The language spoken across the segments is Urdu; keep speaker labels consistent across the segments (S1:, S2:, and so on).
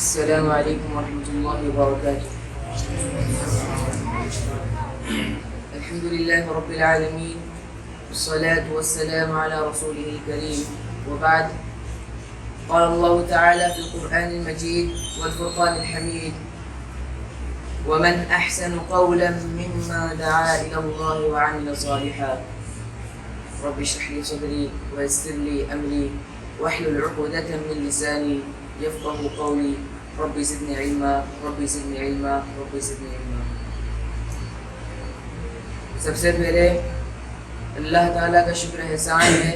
S1: السلام علیکم ورحمۃ اللہ وبرکاتہ. الحمد للہ رب العالمین والصلاة والسلام على رسوله الكريم وبعد. قال الله تعالى في القرآن المجيد والفرقان الحميد: ومن أحسن قولا ممن دعا إلى الله وعمل صالحا. رب اشرح لي صدري ويسر لي أمري واحلل عقدة من لساني يفقه قولي. رب زدني علما رب زدنی علما رب زدنی علما. سب سے پہلے اللہ تعالیٰ کا شکر احسان ہے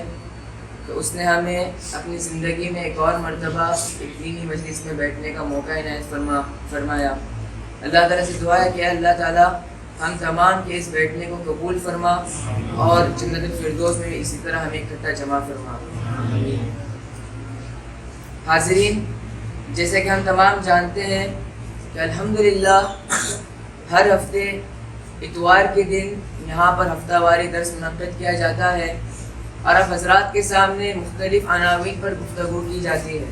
S1: کہ اس نے ہمیں اپنی زندگی میں ایک اور مرتبہ ایک دینی مجلس میں بیٹھنے کا موقع عنایت فرمایا. اللہ تعالیٰ سے دعا ہے کہ اللہ تعالیٰ ہم تمام کے اس بیٹھنے کو قبول فرما اور جنت الفردوس میں اسی طرح ہمیں اکٹھا جمع فرما. حاضرین، جیسے کہ ہم تمام جانتے ہیں کہ الحمدللہ ہر ہفتے اتوار کے دن یہاں پر ہفتہ واری درس منعقد کیا جاتا ہے اور آپ حضرات کے سامنے مختلف عناوین پر گفتگو کی جاتی ہے.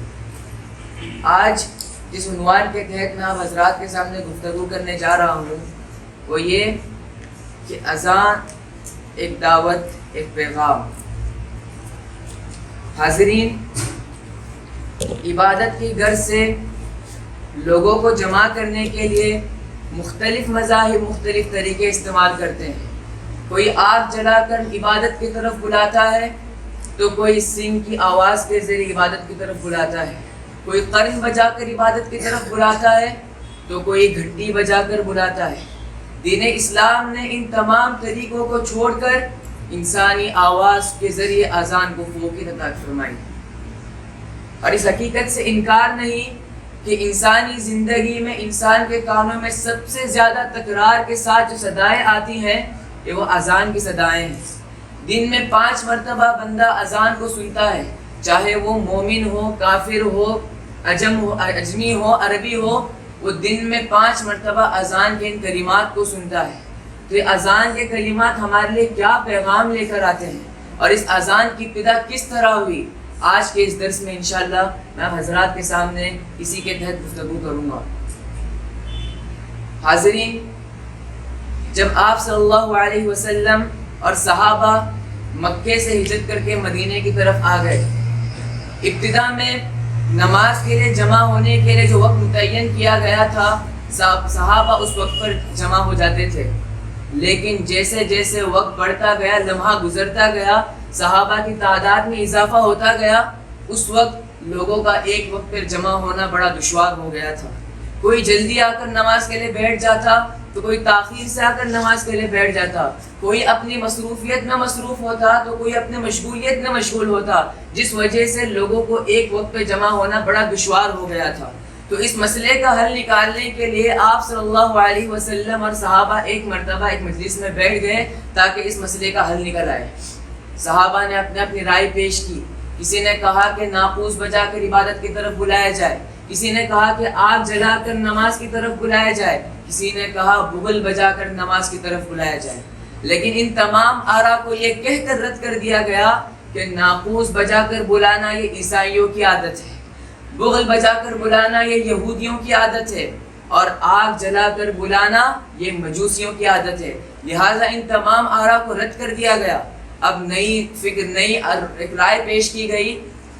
S1: آج جس عنوان کے تحت میں آپ حضرات کے سامنے گفتگو کرنے جا رہا ہوں وہ یہ کہ اذان ایک دعوت، ایک پیغام. حاضرین، عبادت کی غرض سے لوگوں کو جمع کرنے کے لیے مختلف مذاہب مختلف طریقے استعمال کرتے ہیں. کوئی آگ جلا کر عبادت کی طرف بلاتا ہے تو کوئی سنگ کی آواز کے ذریعے عبادت کی طرف بلاتا ہے. کوئی قرن بجا کر عبادت کی طرف بلاتا ہے تو کوئی گھنٹی بجا کر بلاتا ہے. دین اسلام نے ان تمام طریقوں کو چھوڑ کر انسانی آواز کے ذریعے اذان کو فوقیت عطا فرمائی. اور اس حقیقت سے انکار نہیں کہ انسانی زندگی میں انسان کے کانوں میں سب سے زیادہ تکرار کے ساتھ جو صدائیں آتی ہیں یہ وہ اذان کی صدائیں ہیں. دن میں 5 مرتبہ بندہ اذان کو سنتا ہے، چاہے وہ مومن ہو، کافر ہو، اجمی ہو، عربی ہو، وہ دن میں 5 مرتبہ اذان کے ان کلمات کو سنتا ہے. تو یہ اذان کے کلمات ہمارے لیے کیا پیغام لے کر آتے ہیں اور اس اذان کی ابتدا کس طرح ہوئی، آج کے اس درس میں انشاءاللہ میں حضرات کے سامنے اسی کے تحت گفتگو کروں گا. حاضرین، جب آپ صلی اللہ علیہ وسلم اور صحابہ مکے سے ہجرت کر کے مدینے کی طرف آ گئے، ابتدا میں نماز کے لیے جمع ہونے کے لیے جو وقت متعین کیا گیا تھا صحابہ اس وقت پر جمع ہو جاتے تھے. لیکن جیسے جیسے وقت بڑھتا گیا، لمحہ گزرتا گیا، صحابہ کی تعداد میں اضافہ ہوتا گیا، اس وقت لوگوں کا ایک وقت پر جمع ہونا بڑا دشوار ہو گیا تھا. کوئی جلدی آ کر نماز کے لیے بیٹھ جاتا تو کوئی تاخیر سے آ کر نماز کے لیے بیٹھ جاتا. کوئی اپنی مصروفیت میں مصروف ہوتا تو کوئی اپنے مشغولیت میں مشغول ہوتا، جس وجہ سے لوگوں کو ایک وقت پہ جمع ہونا بڑا دشوار ہو گیا تھا. تو اس مسئلے کا حل نکالنے کے لیے آپ صلی اللہ علیہ وسلم اور صحابہ ایک مرتبہ ایک مجلس میں بیٹھ گئے تاکہ اس مسئلے کا حل نکل آئے. صحابہ نے اپنی رائے پیش کی. کسی نے کہا کہ ناقوس بجا کر عبادت کی طرف بلایا جائے، کسی نے کہا کہ آگ جلا کر نماز کی طرف بلایا جائے، کسی نے کہا بغل بجا کر نماز کی طرف بلایا جائے. لیکن ان تمام آراء کو یہ کہہ کر رد کر دیا گیا کہ ناقوس بجا کر بلانا یہ عیسائیوں کی عادت ہے، بغل بجا کر بلانا یہ یہودیوں کی عادت ہے، اور آگ جلا کر بلانا یہ مجوسیوں کی عادت ہے. لہٰذا ان تمام آراء کو رد کر دیا گیا. اب نئی ایک رائے پیش کی گئی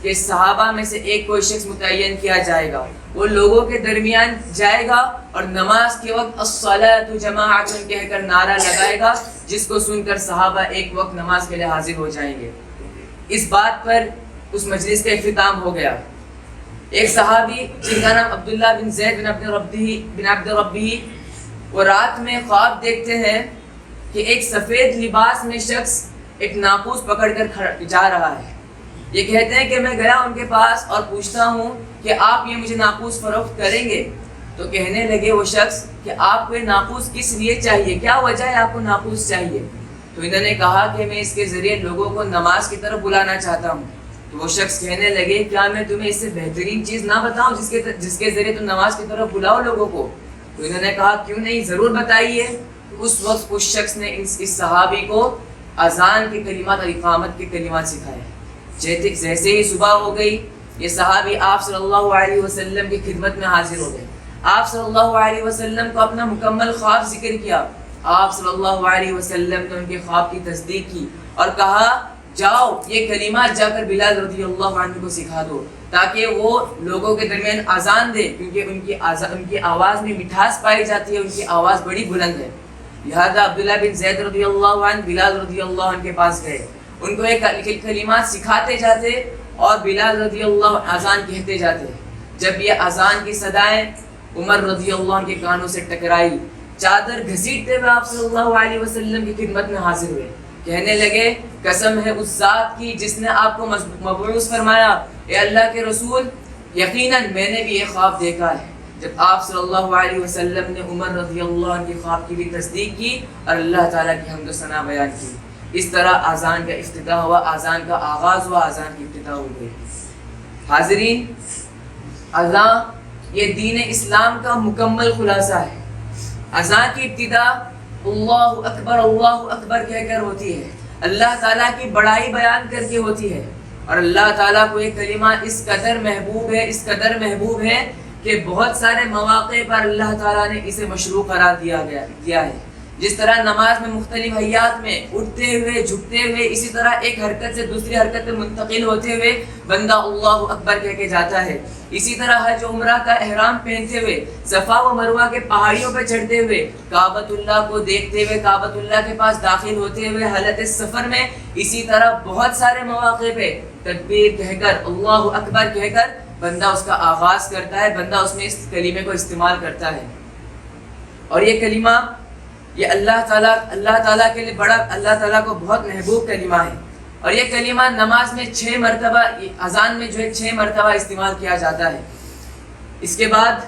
S1: کہ صحابہ میں سے ایک کوئی شخص متعین کیا جائے گا، وہ لوگوں کے درمیان جائے گا اور نماز کے وقت الصلاۃ جماعۃ کہہ کر نعرہ لگائے گا، جس کو سن کر صحابہ ایک وقت نماز کے لیے حاضر ہو جائیں گے. اس بات پر اس مجلس کا اختتام ہو گیا. ایک صحابی جن کا نام عبداللہ بن زید بن عبد ربی، وہ رات میں خواب دیکھتے ہیں کہ ایک سفید لباس میں شخص ایک ناقوس پکڑ کر جا رہا ہے. یہ کہتے ہیں کہ میں گیا ان کے پاس اور پوچھتا ہوں کہ آپ یہ مجھے ناقوس فروخت کریں گے؟ تو کہنے لگے وہ شخص کہ آپ کو یہ ناقوس کس لیے چاہیے، کیا وجہ ہے آپ کو ناقوس چاہیے؟ تو انہوں نے کہا کہ میں اس کے ذریعے لوگوں کو نماز کی طرف بلانا چاہتا ہوں. تو وہ شخص کہنے لگے کیا میں تمہیں اس سے بہترین چیز نہ بتاؤں جس کے ذریعے تم نماز کی طرف بلاؤ لوگوں کو؟ تو انہوں نے کہا کیوں نہیں، ضرور بتائیے. تو اس وقت اس شخص نے اس صحابی کو اذان کے کلمات اور اقامت کے کلمات سکھائے. جیسے ہی صبح ہو گئی یہ صحابی آپ صلی اللہ علیہ وسلم کی خدمت میں حاضر ہو گئے. آپ صلی اللہ علیہ وسلم کو اپنا مکمل خواب ذکر کیا. آپ صلی اللہ علیہ وسلم نے ان کے خواب کی تصدیق کی اور کہا جاؤ یہ کلمات جا کر بلال رضی اللہ عنہ کو سکھا دو تاکہ وہ لوگوں کے درمیان اذان دے، کیونکہ ان کی آواز میں مٹھاس پائی جاتی ہے، ان کی آواز بڑی بلند ہے. لہذا عبداللہ بن زید رضی اللہ عنہ بلال رضی اللہ عنہ کے پاس گئے، ان کو یہ کلمات سکھاتے جاتے اور بلال رضی اللہ عنہ اذان کہتے جاتے. جب یہ اذان کی صدائیں عمر رضی اللہ عنہ کے کانوں سے ٹکرائی، چادر گھسیٹتے ہوئے آپ صلی اللہ علیہ وسلم کی خدمت میں حاضر ہوئے. کہنے لگے قسم ہے اس ذات کی جس نے آپ کو مبعوث فرمایا، اے اللہ کے رسول یقیناً میں نے بھی یہ خواب دیکھا ہے. جب آپ صلی اللہ علیہ وسلم نے عمر رضی اللہ عنہ کے خواب کی بھی تصدیق کی اور اللہ تعالیٰ کی حمد و ثنا بیان کی. اس طرح اذان کا افتتاح ہوا، اذان کا آغاز ہوا، اذان کی ابتدا ہو گئی. حاضرین، اذان یہ دین اسلام کا مکمل خلاصہ ہے. اذان کی ابتدا اللہ اکبر کہہ کر ہوتی ہے، اللہ تعالیٰ کی بڑائی بیان کر کے ہوتی ہے. اور اللہ تعالیٰ کو یہ کلمہ اس قدر محبوب ہے کہ بہت سارے مواقع پر اللہ تعالیٰ نے اسے مشروع قرار دیا ہے. جس طرح نماز میں مختلف حیات میں اٹھتے ہوئے جھکتے ہوئے، اسی طرح ایک حرکت سے دوسری حرکت میں منتقل ہوتے ہوئے بندہ اللہ اکبر کہہ کے جاتا ہے. اسی طرح حج عمرہ کا احرام پہنتے ہوئے، صفا و مروہ کے پہاڑیوں پہ چڑھتے ہوئے، کعبۃ اللہ کو دیکھتے ہوئے، کعبۃ اللہ کے پاس داخل ہوتے ہوئے حالت سفر میں، اسی طرح بہت سارے مواقع پہ تکبیر کہہ کر اللہ اکبر کہہ کر بندہ اس کا آغاز کرتا ہے، بندہ اس میں اس کلمے کو استعمال کرتا ہے. اور یہ کلمہ یہ اللہ تعالیٰ کے لیے بڑا، اللہ تعالیٰ کو بہت محبوب کلمہ ہے. اور یہ کلمہ نماز میں 6 مرتبہ، اذان میں جو ہے 6 مرتبہ استعمال کیا جاتا ہے. اس کے بعد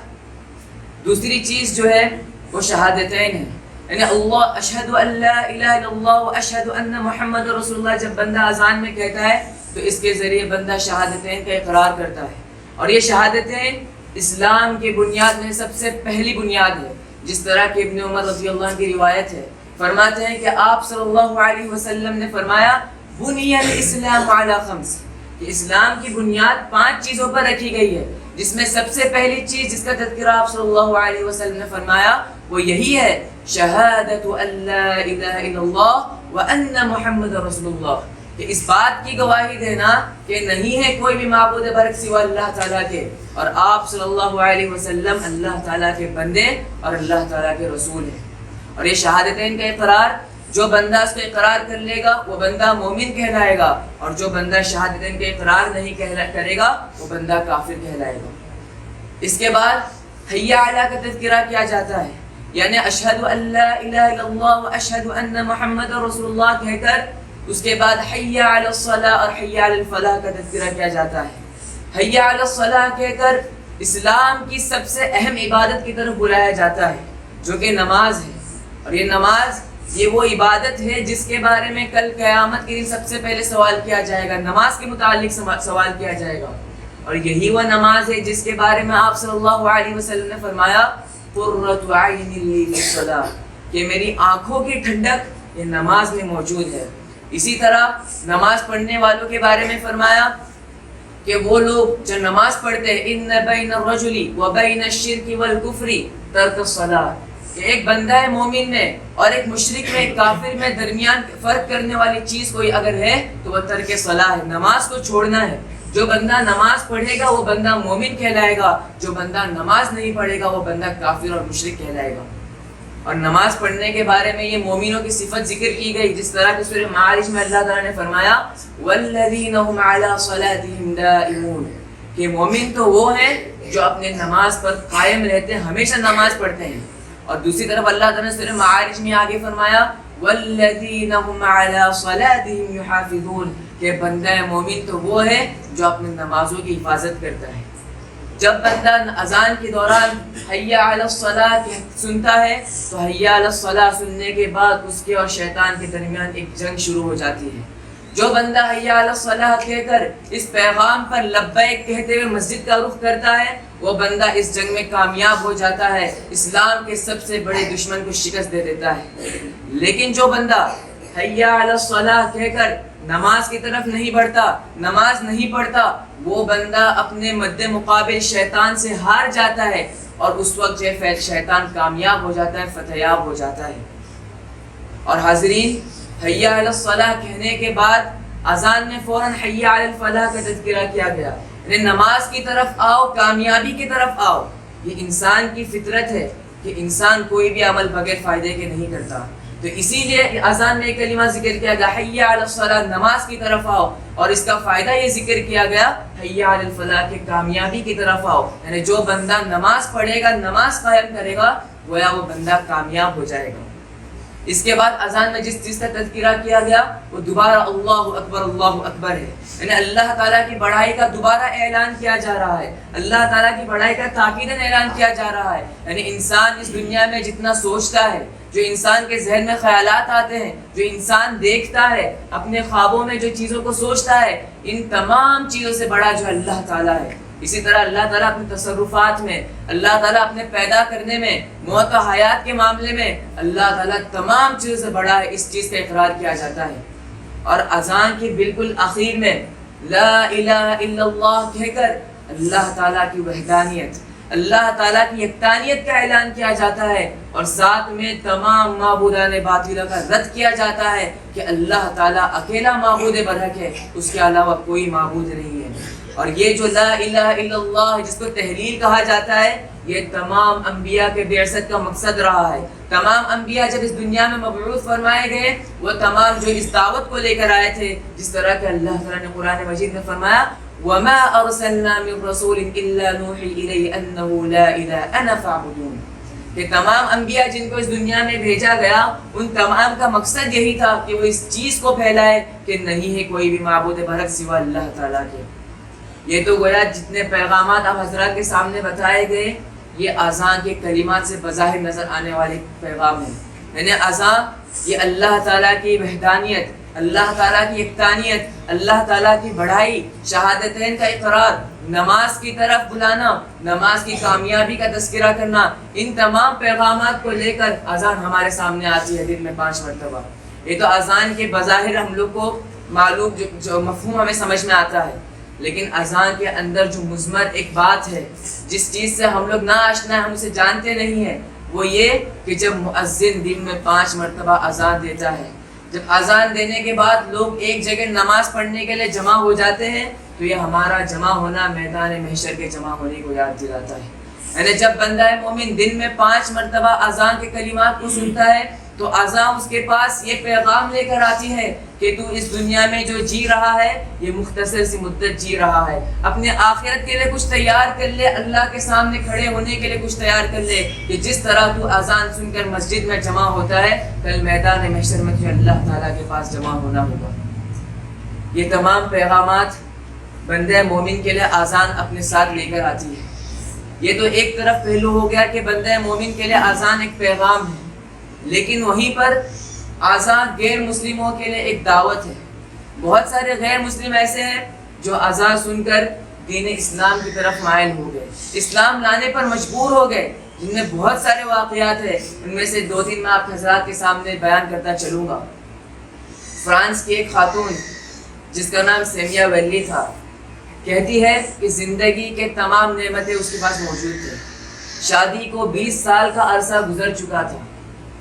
S1: دوسری چیز جو ہے وہ شہادتین ہے، یعنی اللہ اشہد ان لا الہ الا اللہ و اشہد ان محمد رسول اللہ. جب بندہ اذان میں کہتا ہے تو اس کے ذریعے بندہ شہادتین کا اقرار کرتا ہے. اور یہ شہادتین اسلام کی بنیاد میں سب سے پہلی بنیاد ہے. جس طرح کہ ابن عمر رضی اللہ عنہ کی روایت ہے، فرماتے ہیں کہ آپ صلی اللہ علیہ وسلم نے فرمایا بنی الاسلام علی 5، کہ اسلام کی بنیاد 5 چیزوں پر رکھی گئی ہے، جس میں سب سے پہلی چیز جس کا تذکرہ آپ صلی اللہ علیہ وسلم نے فرمایا وہ یہی ہے شہادت ان لا الہ الا اللہ وان محمد رسول اللہ، کہ اس بات کی گواہی دینا کہ نہیں ہے کوئی بھی معبود برحق سوا اللہ تعالیٰ کے، اور آپ صلی اللہ علیہ وسلم اللہ تعالیٰ کے بندے اور اللہ تعالیٰ کے رسول ہیں. اور یہ شہادتین کا اقرار جو بندہ اس کو اقرار کر لے گا وہ بندہ مومن کہلائے گا، اور جو بندہ شہادتین کا اقرار نہیں کرے گا وہ بندہ کافر کہلائے گا. اس کے بعد حی علی کا تذکرہ کیا جاتا ہے، یعنی اشہد ان لا الہ الا اللہ و اشہد ان محمد رسول اللہ کہہ کر اس کے بعد حی علی الصلاۃ اور حی علی الفلاح کا تذکرہ کیا جاتا ہے. حی علی الصلاۃ کہہ کر اسلام کی سب سے اہم عبادت کی طرف بلایا جاتا ہے جو کہ نماز ہے. اور یہ نماز یہ وہ عبادت ہے جس کے بارے میں کل قیامت کے دن سب سے پہلے سوال کیا جائے گا، نماز کے متعلق سوال کیا جائے گا. اور یہی وہ نماز ہے جس کے بارے میں آپ صلی اللہ علیہ وسلم نے فرمایا قرۃ عین لی فی الصلاۃ، کہ میری آنکھوں کی ٹھنڈک یہ نماز میں موجود ہے. اسی طرح نماز پڑھنے والوں کے بارے میں فرمایا کہ وہ لوگ جو نماز پڑھتے ہیں ان بین الرجل وبین الشرک والکفر ترک الصلاۃ، کہ ایک بندہ ہے مومن میں اور ایک مشرک میں، ایک کافر میں درمیان فرق کرنے والی چیز کوئی اگر ہے تو وہ ترک صلاح ہے، نماز کو چھوڑنا ہے. جو بندہ نماز پڑھے گا وہ بندہ مومن کہلائے گا، جو بندہ نماز نہیں پڑھے گا وہ بندہ کافر اور مشرک کہلائے گا. اور نماز پڑھنے کے بارے میں یہ مومنوں کی صفت ذکر کی گئی، جس طرح کہ سورہ معارج میں اللہ تعالیٰ نے فرمایا والذین هم علی صلاتهم دائمون، کہ مومن تو وہ ہیں جو اپنے نماز پر قائم رہتے ہیں، ہمیشہ نماز پڑھتے ہیں. اور دوسری طرف اللہ تعالیٰ نے سورہ معارج میں آگے فرمایا والذین هم علی صلاتهم یحافظون، کہ بندہ مومن تو وہ ہے جو اپنے نمازوں کی حفاظت کرتا ہے. جب بندہ اذان کے دوران حی علی الصلاۃ سنتا ہے تو حی علی الصلاۃ سننے کے بعد اس کے اور شیطان کے درمیان ایک جنگ شروع ہو جاتی ہے. جو بندہ حی علی الصلاۃ کہہ کر اس پیغام پر لبیک کہتے ہوئے مسجد کا رخ کرتا ہے وہ بندہ اس جنگ میں کامیاب ہو جاتا ہے، اسلام کے سب سے بڑے دشمن کو شکست دے دیتا ہے. لیکن جو بندہ حی علی الصلاۃ کہہ کر نماز کی طرف نہیں بڑھتا، نماز نہیں پڑھتا، وہ بندہ اپنے مد مقابل شیطان سے ہار جاتا ہے، اور اس وقت جو شیطان کامیاب ہو جاتا ہے، فتح یاب ہو جاتا ہے۔ اور حاضرین، حی علی الصلاح کہنے کے بعد اذان میں فوراً حی علی الفلاح کا تذکرہ کیا گیا، یعنی نماز کی طرف آؤ، کامیابی کی طرف آؤ۔ یہ انسان کی فطرت ہے کہ انسان کوئی بھی عمل بغیر فائدے کے نہیں کرتا، تو اسی لیے اذان میں ایک کلمہ ذکر کیا گیا، حی علی الصلاح، نماز کی طرف آؤ، اور اس کا فائدہ یہ ذکر کیا گیا، حی علی الفلاح، کہ کامیابی کی طرف آؤ، یعنی جو بندہ نماز پڑھے گا، نماز قائم کرے گا، گویا وہ بندہ کامیاب ہو جائے گا۔ اس کے بعد اذان میں جس چیز کا تذکرہ کیا گیا وہ دوبارہ اللہ اکبر ہے، یعنی اللہ تعالیٰ کی بڑائی کا دوبارہ اعلان کیا جا رہا ہے، اللہ تعالیٰ کی بڑائی کا تاکیداً اعلان کیا جا رہا ہے۔ یعنی انسان اس دنیا میں جتنا سوچتا ہے، جو انسان کے ذہن میں خیالات آتے ہیں، جو انسان دیکھتا ہے، اپنے خوابوں میں جو چیزوں کو سوچتا ہے، ان تمام چیزوں سے بڑا جو اللہ تعالیٰ ہے۔ اسی طرح اللہ تعالیٰ اپنے تصرفات میں، اللہ تعالیٰ اپنے پیدا کرنے میں، موت و حیات کے معاملے میں، اللہ تعالیٰ تمام چیزوں سے بڑا ہے، اس چیز کا اقرار کیا جاتا ہے۔ اور اذان کی بالکل آخر میں لا الہ الا اللہ کہہ کر اللہ تعالیٰ کی وحدانیت، اللہ تعالیٰ کی یکتانیت کا اعلان کیا جاتا ہے، اور ساتھ میں تمام معبودان باطلہ کا رد کیا جاتا ہے کہ اللہ تعالیٰ اکیلا معبود برحق ہے، اس کے علاوہ کوئی معبود نہیں ہے۔ اور یہ جو لا الہ الا اللہ جس کو تحلیل کہا جاتا ہے، یہ تمام انبیاء کے بعثت کا مقصد رہا ہے۔ تمام انبیاء جب اس دنیا میں مبعوث فرمائے گئے، وہ تمام جو اس دعوت کو لے کر آئے تھے، جس طرح کہ اللہ تعالیٰ نے قرآن مجید میں فرمایا وَمَا أَرْسَلْنَا مِن رَّسُولٍ إِلَّا نُوحِي إِلَيْهِ أَنَّهُ لَا إِلَهَ أَنَا فَاعْبُدُونِ، کہ تمام انبیاء جن کو اس دنیا میں بھیجا گیا، ان تمام کا مقصد یہی تھا کہ وہ اس چیز کو پھیلائے کہ نہیں ہے کوئی بھی معبود برحق سوا اللہ تعالیٰ کے۔ یہ تو گویا جتنے پیغامات آپ حضرات کے سامنے بتائے گئے، یہ اذان کے کلمات سے بظاہر نظر آنے والے پیغام ہیں۔ یعنی اذان یہ اللہ تعالیٰ کی وحدانیت، اللہ تعالیٰ کی یکتانیت، اللہ تعالیٰ کی بڑائی، شہادتین کا اقرار، نماز کی طرف بلانا، نماز کی کامیابی کا تذکرہ کرنا، ان تمام پیغامات کو لے کر اذان ہمارے سامنے آتی ہے دن میں 5 مرتبہ۔ یہ تو اذان کے بظاہر ہم لوگ کو معلوم جو مفہوم ہمیں سمجھ میں آتا ہے، لیکن اذان کے اندر جو مضمر ایک بات ہے، جس چیز سے ہم لوگ نا آشنا، ہم اسے جانتے نہیں ہیں، وہ یہ کہ جب مؤذن دن میں 5 مرتبہ اذان دیتا ہے، جب اذان دینے کے بعد لوگ ایک جگہ نماز پڑھنے کے لیے جمع ہو جاتے ہیں، تو یہ ہمارا جمع ہونا میدان محشر کے جمع ہونے کو یاد دلاتا ہے۔ یعنی جب بندہ مومن دن میں 5 مرتبہ اذان کے کلمات کو سنتا ہے، تو اذان اس کے پاس یہ پیغام لے کر آتی ہے کہ تو اس دنیا میں جو جی رہا ہے، یہ مختصر سی مدت جی رہا ہے، اپنے آخرت کے لیے کچھ تیار کر لے، اللہ کے سامنے کھڑے ہونے کے لیے کچھ تیار کر لے، کہ جس طرح تو اذان سن کر مسجد میں جمع ہوتا ہے، کل میدان محشر میں تو اللہ تعالیٰ کے پاس جمع ہونا ہوگا۔ یہ تمام پیغامات بندہ مومن کے لیے اذان اپنے ساتھ لے کر آتی ہے۔ یہ تو ایک طرف پہلو ہو گیا کہ بندہ مومن کے لیے اذان ایک پیغام ہے، لیکن وہیں پر اذان غیر مسلموں کے لیے ایک دعوت ہے۔ بہت سارے غیر مسلم ایسے ہیں جو اذان سن کر دین اسلام کی طرف مائل ہو گئے، اسلام لانے پر مجبور ہو گئے، جن میں بہت سارے واقعات ہیں، ان میں سے 2-3 میں آپ حضرات کے سامنے بیان کرتا چلوں گا۔ فرانس کی ایک خاتون جس کا نام سیمیا ویلی تھا، کہتی ہے کہ زندگی کے تمام نعمتیں اس کے پاس موجود تھے، شادی کو 20 سال کا عرصہ گزر چکا تھا،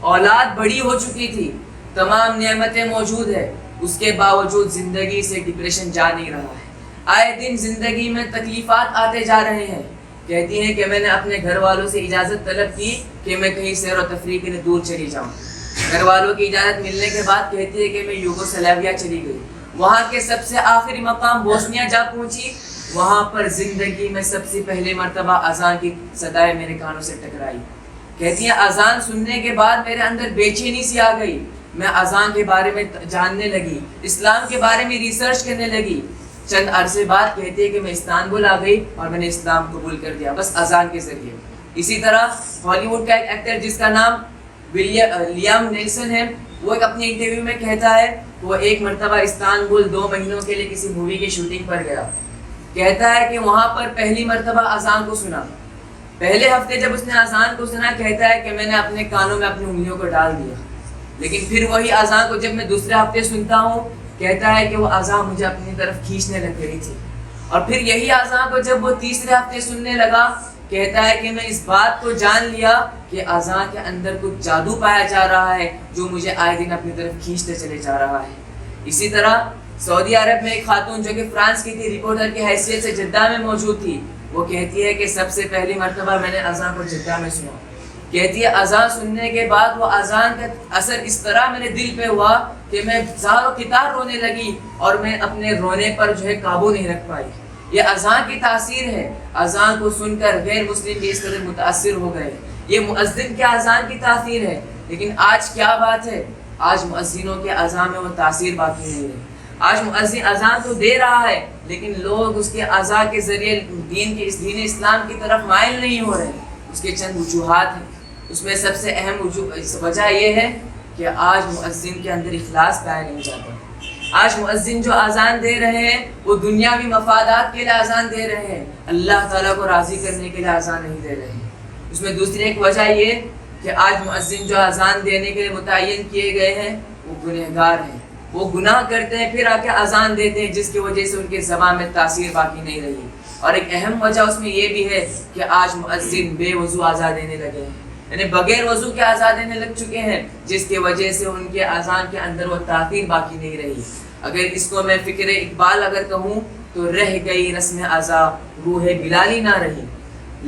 S1: اولاد بڑی ہو چکی تھی، تمام نعمتیں موجود ہے، اس کے باوجود زندگی سے ڈپریشن جا نہیں رہا ہے، آئے دن زندگی میں تکلیفات آتے جا رہے ہیں۔ کہتی ہیں کہ میں نے اپنے گھر والوں سے اجازت طلب کی کہ میں کہیں سیر و تفریح کے لیے دور چلی جاؤں، گھر والوں کی اجازت ملنے کے بعد کہتی ہے کہ میں یوگوسلاویا چلی گئی، وہاں کے سب سے آخری مقام بوسنیا جا پہنچی، وہاں پر زندگی میں سب سے پہلے مرتبہ اذان کی صدائیں میرے کانوں سے ٹکرائی۔ کہتی ہیں اذان سننے کے بعد میرے اندر بے چینی سی آ گئی، میں اذان کے بارے میں جاننے لگی، اسلام کے بارے میں ریسرچ کرنے لگی۔ چند عرصے بعد کہتی ہے کہ میں استنبول آ گئی اور میں نے اسلام قبول کر دیا، بس اذان کے ذریعے۔ اسی طرح ہالی ووڈ کا ایک ایکٹر جس کا نام لیام نیلسن ہے، وہ ایک اپنے انٹرویو میں کہتا ہے وہ ایک مرتبہ استنبول 2 مہینوں کے لیے کسی مووی کی شوٹنگ پر گیا، کہتا ہے کہ وہاں پر پہلی مرتبہ اذان کو سنا، پہلے ہفتے جب اس نے اذان کو سنا، کہتا ہے کہ میں نے اپنے کانوں میں اپنی انگلیوں کو ڈال دیا، لیکن پھر وہی اذان کو جب میں دوسرے ہفتے سنتا ہوں کہتا ہے کہ وہ اذان مجھے اپنی طرف کھینچنے لگ گئی تھی، اور پھر یہی اذان کو جب وہ تیسرے ہفتے سننے لگا، کہتا ہے کہ میں اس بات کو جان لیا کہ اذان کے اندر کچھ جادو پایا جا رہا ہے جو مجھے آئے دن اپنی طرف کھینچتے چلے جا رہا ہے۔ اسی طرح سعودی عرب میں ایک خاتون جو کہ فرانس کی تھی، رپورٹر کی حیثیت سے جدہ میں موجود تھی، وہ کہتی ہے کہ سب سے پہلی مرتبہ میں نے اذان کو جدہ میں سنا۔ کہتی ہے اذان سننے کے بعد وہ اذان کا اثر اس طرح میرے دل پہ ہوا کہ میں زار و قطار رونے لگی، اور میں اپنے رونے پر جو ہے قابو نہیں رکھ پائی۔ یہ اذان کی تاثیر ہے۔ اذان کو سن کر غیر مسلم بھی اس قدر متاثر ہو گئے۔ یہ مؤذن کے اذان کی تاثیر ہے، لیکن آج کیا بات ہے؟ آج مؤذنوں کے اذان میں وہ تاثیر باقی نہیں ہے۔ آج مؤذن اذان تو دے رہا ہے، لیکن لوگ اس کے اذان کے ذریعے دین اسلام کی طرف مائل نہیں ہو رہے۔ اس کے چند وجوہات ہیں، اس میں سب سے اہم وجہ یہ ہے کہ آج مؤذن کے اندر اخلاص پایا نہیں جاتا۔ آج مؤذن جو اذان دے رہے ہیں وہ دنیاوی مفادات کے لیے اذان دے رہے ہیں، اللہ تعالیٰ کو راضی کرنے کے لیے اذان نہیں دے رہے ہیں۔ اس میں دوسری ایک وجہ یہ کہ آج مؤذن جو اذان دینے کے لیے متعین کیے گئے ہیں وہ گنہگار ہیں، وہ گناہ کرتے ہیں پھر آ کے اذان دیتے ہیں، جس کی وجہ سے ان کے زبان میں تاثیر باقی نہیں رہی۔ اور ایک اہم وجہ اس میں یہ بھی ہے کہ آج مؤذن بے وضو اذان دینے لگے ہیں، یعنی بغیر وضو کے اذان دینے لگ چکے ہیں، جس کی وجہ سے ان کے اذان کے اندر وہ تاثیر باقی نہیں رہی۔ اگر اس کو میں فکر اقبال اگر کہوں تو رہ گئی رسم اذا روح بلالی نہ رہی۔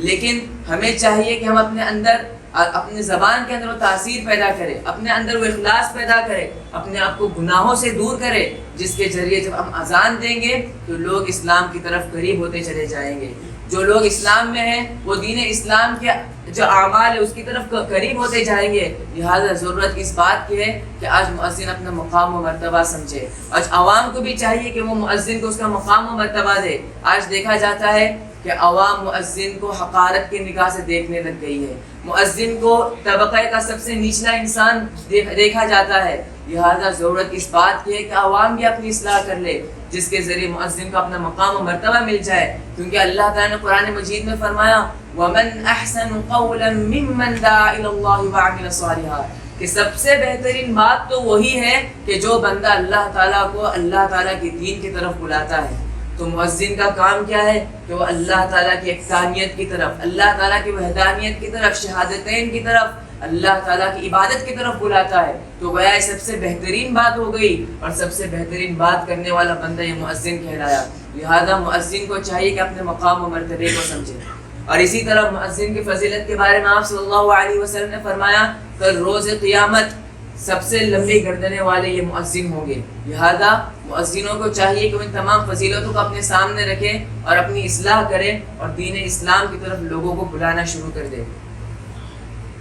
S1: لیکن ہمیں چاہیے کہ ہم اپنے اندر، اپنے زبان کے اندر وہ تاثیر پیدا کرے، اپنے اندر وہ اخلاص پیدا کرے، اپنے آپ کو گناہوں سے دور کرے، جس کے ذریعے جب ہم اذان دیں گے تو لوگ اسلام کی طرف قریب ہوتے چلے جائیں گے۔ جو لوگ اسلام میں ہیں وہ دین اسلام کے جو اعمال ہے اس کی طرف قریب ہوتے جائیں گے۔ لہذا ضرورت اس بات کی ہے کہ آج مؤذن اپنا مقام و مرتبہ سمجھے۔ آج عوام کو بھی چاہیے کہ وہ مؤذن کو اس کا مقام و مرتبہ دے۔ آج دیکھا جاتا ہے کہ عوام مؤذن کو حقارت کی نگاہ سے دیکھنے لگ گئی ہے، مؤذن کو طبقے کا سب سے نچلا انسان دیکھا جاتا ہے۔ لہذا ضرورت اس بات کی ہے کہ عوام بھی اپنی اصلاح کر لے، جس کے ذریعے مؤذن کو اپنا مقام و مرتبہ مل جائے، کیونکہ اللہ تعالیٰ نے قرآن مجید میں فرمایا وَمَنْ أَحْسَنُ قَوْلًا مِّمَّنْ دَعَا إِلَى اللَّهِ وَعَمِلَ صَالِحًا، کہ سب سے بہترین بات تو وہی ہے کہ جو بندہ اللہ تعالیٰ کو اللہ تعالیٰ کے دین کی طرف بلاتا ہے۔ تو مؤذن کا کام کیا ہے کہ وہ اللہ تعالیٰ کی اقتانیت کی طرف، اللہ تعالیٰ کی وحدانیت کی طرف، شہادتین کی طرف، اللہ تعالیٰ کی عبادت کی طرف بلاتا ہے۔ تو گویا یہ سب سے بہترین بات ہو گئی، اور سب سے بہترین بات کرنے والا بندہ یہ مؤذن کہلایا۔ لہذا مؤذن کو چاہیے کہ اپنے مقام و مرتبے کو سمجھے۔ اور اسی طرح مؤذن کی فضیلت کے بارے میں آپ صلی اللہ علیہ وسلم نے فرمایا کل روز قیامت سب سے لمبی گردنیں والے یہ مؤذن ہوں گے۔ لہذا مؤذنوں کو چاہیے کہ ان تمام فضیلتوں کو اپنے سامنے رکھیں اور اپنی اصلاح کریں اور دین اسلام کی طرف لوگوں کو بلانا شروع کر دیں۔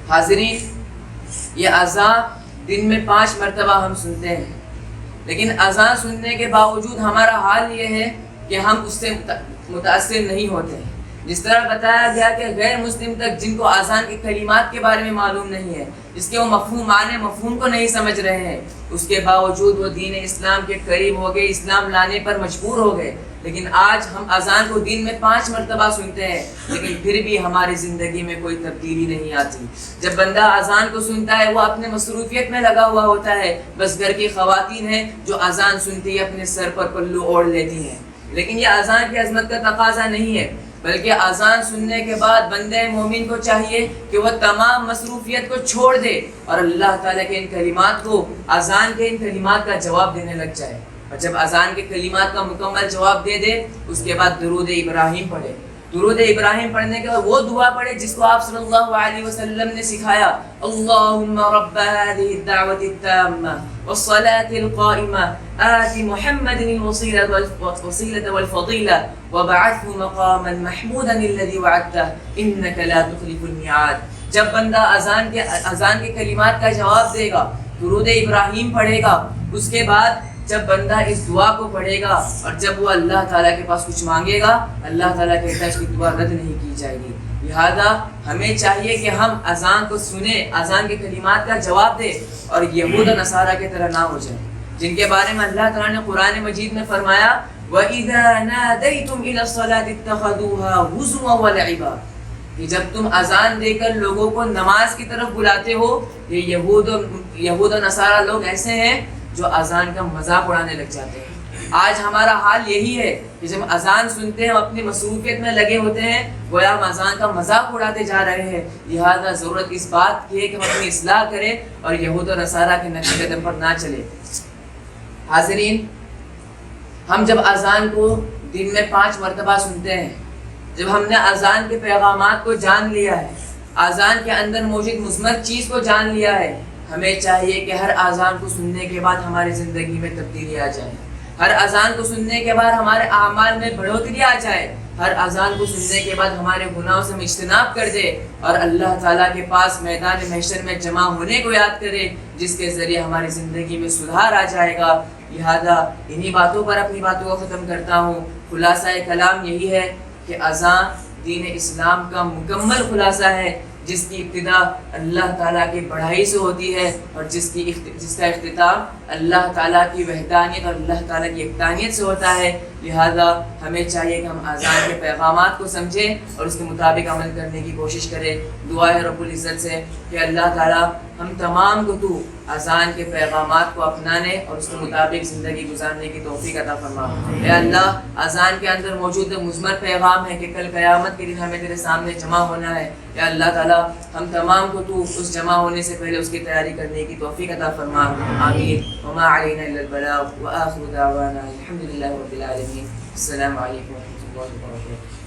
S1: حاضرین، یہ اذان دن میں 5 مرتبہ ہم سنتے ہیں، لیکن اذان سننے کے باوجود ہمارا حال یہ ہے کہ ہم اس سے متاثر نہیں ہوتے ہیں۔ جس طرح بتایا گیا کہ غیر مسلم تک جن کو اذان کے کلمات کے بارے میں معلوم نہیں ہے، جس کے وہ مفہوم کو نہیں سمجھ رہے ہیں، اس کے باوجود وہ دین اسلام کے قریب ہو گئے، اسلام لانے پر مجبور ہو گئے۔ لیکن آج ہم اذان کو دن میں 5 مرتبہ سنتے ہیں، لیکن پھر بھی ہماری زندگی میں کوئی تبدیلی نہیں آتی۔ جب بندہ اذان کو سنتا ہے وہ اپنے مصروفیت میں لگا ہوا ہوتا ہے، بس گھر کی خواتین ہیں جو اذان سنتی ہی اپنے سر پر پلو اوڑھ لیتی ہیں، لیکن یہ اذان کی عظمت کا تقاضا نہیں ہے، بلکہ اذان سننے کے بعد بندے مومن کو چاہیے کہ وہ تمام مصروفیت کو چھوڑ دے اور اللہ تعالیٰ کے ان کلمات کو، اذان کے ان کلمات کا جواب دینے لگ جائے۔ اور جب اذان کے کلمات کا مکمل جواب دے دے اس کے بعد درود ابراہیم پڑھے۔ درود ابراہیم پڑھنے کے بعد وہ دعا پڑھے جس کو آپ صلی اللہ علیہ وسلم نے سکھایا، اللہم رب هذه الدعوة التامة والصلاة القائمة آت محمد الوسيلة والفضيلة وبعثه مقاما محمودا الذي وعدته انك لا تخلف الميعاد۔ جب بندہ اذان کے کلمات کا جواب دے گا، درود ابراہیم پڑھے گا، اس کے بعد جب بندہ اس دعا کو پڑھے گا اور جب وہ اللہ تعالیٰ کے پاس کچھ مانگے گا، اللہ تعالیٰ کہتا ہے اس کی دعا رد نہیں کی جائے گی۔ لہذا ہمیں چاہیے کہ ہم اذان کو سنیں، اذان کے کلمات کا جواب دیں اور یہود و نصارہ کی طرح نہ ہو جائیں، جن کے بارے میں اللہ تعالیٰ نے قرآن مجید میں فرمایا وَإِذَا نَادَيْتُمْ إِلَى الصَّلَاةِ اتَّخَذُوهَا هُزُوًا وَلَعِبًا، کہ جب تم اذان دے کر لوگوں کو نماز کی طرف بلاتے ہو، یہ یہود و نصارہ لوگ ایسے ہیں جو اذان کا مذاق اڑانے لگ جاتے ہیں۔ آج ہمارا حال یہی ہے کہ جب اذان سنتے ہیں ہم اپنی مصروفیت میں لگے ہوتے ہیں، گویا ہم اذان کا مذاق اڑاتے جا رہے ہیں۔ لہذا ضرورت اس بات کی ہے کہ ہم اپنی اصلاح کریں اور یہود و نصارہ کے نقش قدم پر نہ چلے۔ حاضرین، ہم جب اذان کو دن میں 5 مرتبہ سنتے ہیں، جب ہم نے اذان کے پیغامات کو جان لیا ہے، اذان کے اندر موجود مثمر چیز کو جان لیا ہے، ہمیں چاہیے کہ ہر اذان کو سننے کے بعد ہماری زندگی میں تبدیلی آ جائے، ہر اذان کو سننے کے بعد ہمارے اعمال میں بڑھوتری آ جائے، ہر اذان کو سننے کے بعد ہمارے گناہوں سے ہم اجتناب کر دے اور اللہ تعالیٰ کے پاس میدان محشر میں جمع ہونے کو یاد کرے، جس کے ذریعے ہماری زندگی میں سدھار آ جائے گا۔ لہذا انہی باتوں پر اپنی باتوں کو ختم کرتا ہوں۔ خلاصہ کلام یہی ہے کہ اذان دین اسلام کا مکمل خلاصہ ہے، جس کی ابتدا اللہ تعالیٰ کی بڑائی سے ہوتی ہے اور جس کا اختتام اللہ تعالیٰ کی وحدانیت اور اللہ تعالیٰ کی یکتانیت سے ہوتا ہے۔ لہذا ہمیں چاہیے کہ ہم اذان کے پیغامات کو سمجھیں اور اس کے مطابق عمل کرنے کی کوشش کریں۔ دعا ہے رب العزت سے کہ اللہ تعالیٰ ہم تمام کو تو اذان کے پیغامات کو اپنانے اور اس کے مطابق زندگی گزارنے کی توفیق عطا فرما۔ اے اللہ، اذان کے اندر موجود مضمر پیغام ہے کہ کل قیامت کے دن ہمیں تیرے سامنے جمع ہونا ہے۔ اے اللہ تعالیٰ، ہم تمام کو تو اس جمع ہونے سے پہلے اس کی تیاری کرنے کی توفیق عطا فرما۔ آمین۔ وما علینا الا البلاغ وآخر دعوانا الحمد للہ رب العالمین۔ السلام علیکم ورحمۃ اللہ وبرکاتہ۔